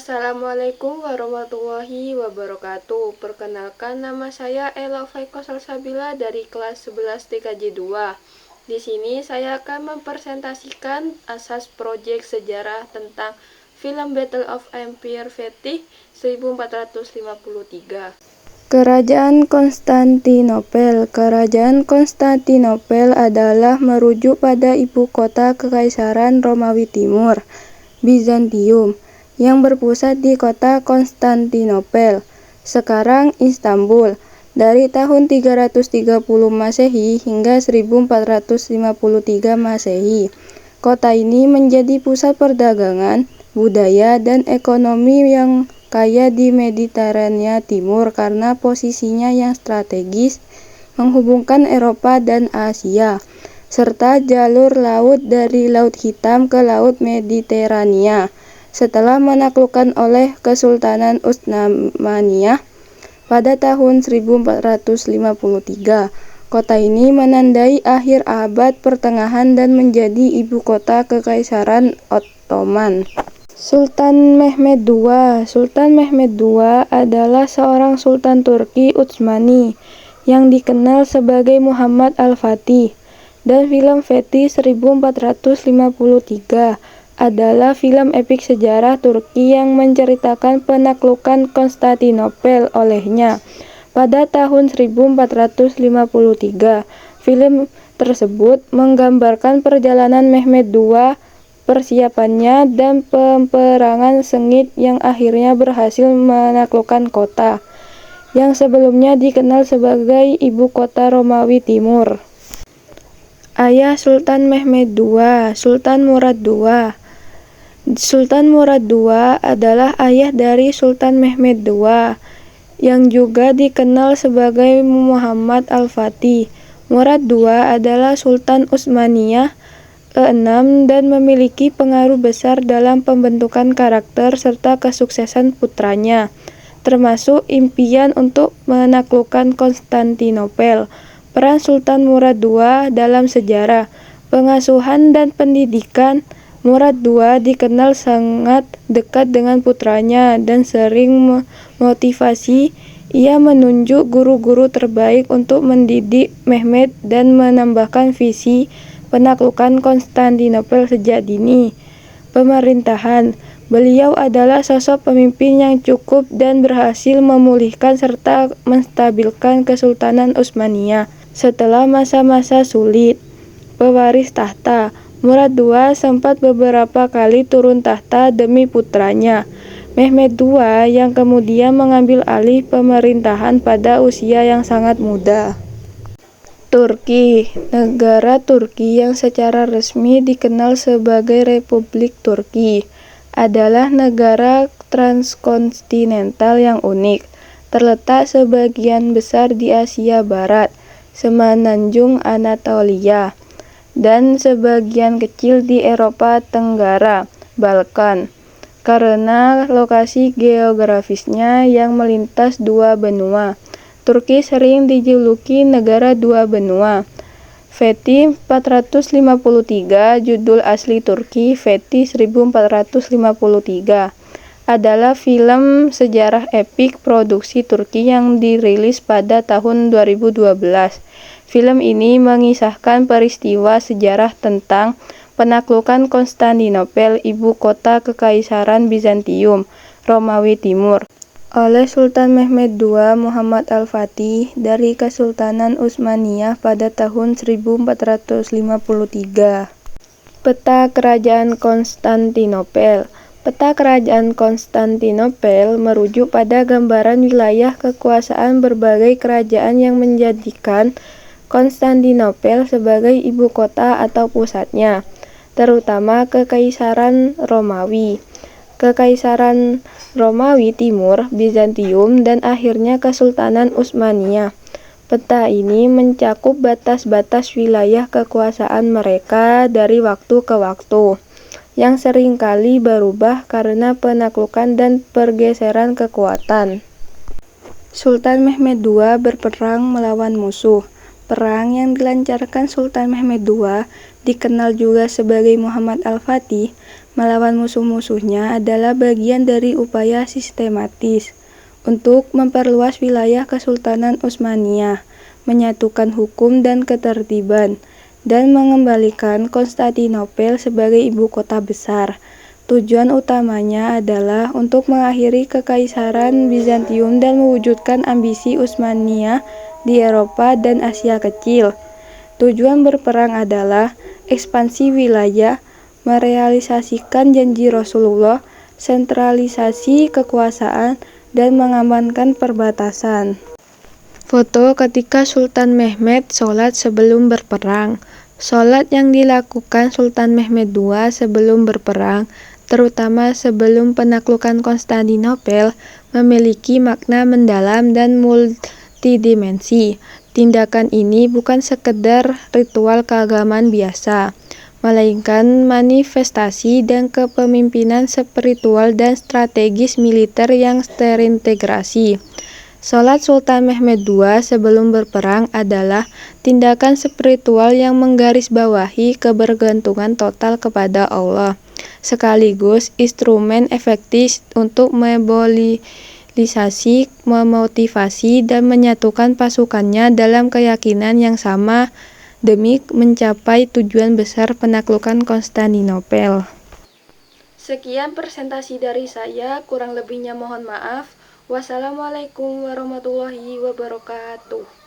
Assalamualaikum warahmatullahi wabarakatuh. Perkenalkan, nama saya Ela Faiko Salsabila dari kelas 11 TKJ 2. Di sini saya akan mempresentasikan asas proyek sejarah tentang film Battle of Empire Fetih 1453. Kerajaan Konstantinopel. Kerajaan Konstantinopel adalah merujuk pada ibu kota Kekaisaran Romawi Timur, Bizantium, yang berpusat di kota Konstantinopel, sekarang Istanbul, dari tahun 330 Masehi hingga 1453 Masehi. Kota ini menjadi pusat perdagangan, budaya, dan ekonomi yang kaya di Mediterania Timur karena posisinya yang strategis menghubungkan Eropa dan Asia, serta jalur laut dari Laut Hitam ke Laut Mediterania. Setelah menaklukkan oleh Kesultanan Utsmaniyah pada tahun 1453, kota ini menandai akhir abad pertengahan dan menjadi ibu kota Kekaisaran Ottoman. Sultan Mehmed II. Sultan Mehmed II adalah seorang sultan Turki Utsmani yang dikenal sebagai Muhammad Al-Fatih, dan film Fetih 1453 adalah film epik sejarah Turki yang menceritakan penaklukan Konstantinopel olehnya pada tahun 1453. Film tersebut menggambarkan perjalanan Mehmed II, persiapannya, dan peperangan sengit yang akhirnya berhasil menaklukkan kota yang sebelumnya dikenal sebagai ibu kota Romawi Timur. Ayah Sultan Mehmed II, Sultan Murad II. Sultan Murad II adalah ayah dari Sultan Mehmed II, yang juga dikenal sebagai Muhammad Al-Fatih. Murad II adalah Sultan Utsmaniyah ke-6 dan memiliki pengaruh besar dalam pembentukan karakter serta kesuksesan putranya, termasuk impian untuk menaklukkan Konstantinopel. Peran Sultan Murad II dalam sejarah, pengasuhan, dan pendidikan. Murad II dikenal sangat dekat dengan putranya dan sering memotivasi. Ia menunjuk guru-guru terbaik untuk mendidik Mehmed dan menambahkan visi penaklukan Konstantinopel sejak dini. Pemerintahan. Beliau adalah sosok pemimpin yang cukup dan berhasil memulihkan serta menstabilkan Kesultanan Utsmaniyah setelah masa-masa sulit. Pewaris tahta. Murad II sempat beberapa kali turun tahta demi putranya, Mehmed II, yang kemudian mengambil alih pemerintahan pada usia yang sangat muda. Turki. Negara Turki yang secara resmi dikenal sebagai Republik Turki adalah negara transkontinental yang unik, terletak sebagian besar di Asia Barat, semenanjung Anatolia, dan sebagian kecil di Eropa Tenggara, Balkan. Karena lokasi geografisnya yang melintas dua benua, Turki sering dijuluki negara dua benua. Fetih 453, judul asli Turki Fetih 1453, adalah film sejarah epik produksi Turki yang dirilis pada tahun 2012. Film ini mengisahkan peristiwa sejarah tentang penaklukan Konstantinopel, ibu kota Kekaisaran Bizantium, Romawi Timur, oleh Sultan Mehmed II Muhammad Al-Fatih dari Kesultanan Utsmaniyah pada tahun 1453. Peta Kerajaan Konstantinopel. Peta Kerajaan Konstantinopel merujuk pada gambaran wilayah kekuasaan berbagai kerajaan yang menjadikan Konstantinopel sebagai ibu kota atau pusatnya, terutama Kekaisaran Romawi, Kekaisaran Romawi Timur, Bizantium, dan akhirnya Kesultanan Utsmaniyah. Peta ini mencakup batas-batas wilayah kekuasaan mereka dari waktu ke waktu, yang seringkali berubah karena penaklukan dan pergeseran kekuatan. Sultan Mehmed II berperang melawan musuh. Perang yang dilancarkan Sultan Mehmed II, dikenal juga sebagai Muhammad Al-Fatih, melawan musuh-musuhnya adalah bagian dari upaya sistematis untuk memperluas wilayah Kesultanan Utsmaniyah, menyatukan hukum dan ketertiban, dan mengembalikan Konstantinopel sebagai ibu kota besar. Tujuan utamanya adalah untuk mengakhiri Kekaisaran Bizantium dan mewujudkan ambisi Utsmaniyah di Eropa dan Asia Kecil. Tujuan berperang adalah ekspansi wilayah, merealisasikan janji Rasulullah, sentralisasi kekuasaan, dan mengamankan perbatasan. Foto ketika Sultan Mehmed sholat sebelum berperang. Sholat yang dilakukan Sultan Mehmed II sebelum berperang, terutama sebelum penaklukan Konstantinopel, memiliki makna mendalam dan multidimensi. Tindakan ini bukan sekedar ritual keagamaan biasa, melainkan manifestasi dan kepemimpinan spiritual dan strategis militer yang terintegrasi. Sholat Sultan Mehmed II sebelum berperang adalah tindakan spiritual yang menggarisbawahi kebergantungan total kepada Allah, sekaligus instrumen efektif untuk memobilisasi, memotivasi, dan menyatukan pasukannya dalam keyakinan yang sama demi mencapai tujuan besar penaklukan Konstantinopel. Sekian presentasi dari saya, kurang lebihnya mohon maaf. Wassalamualaikum warahmatullahi wabarakatuh.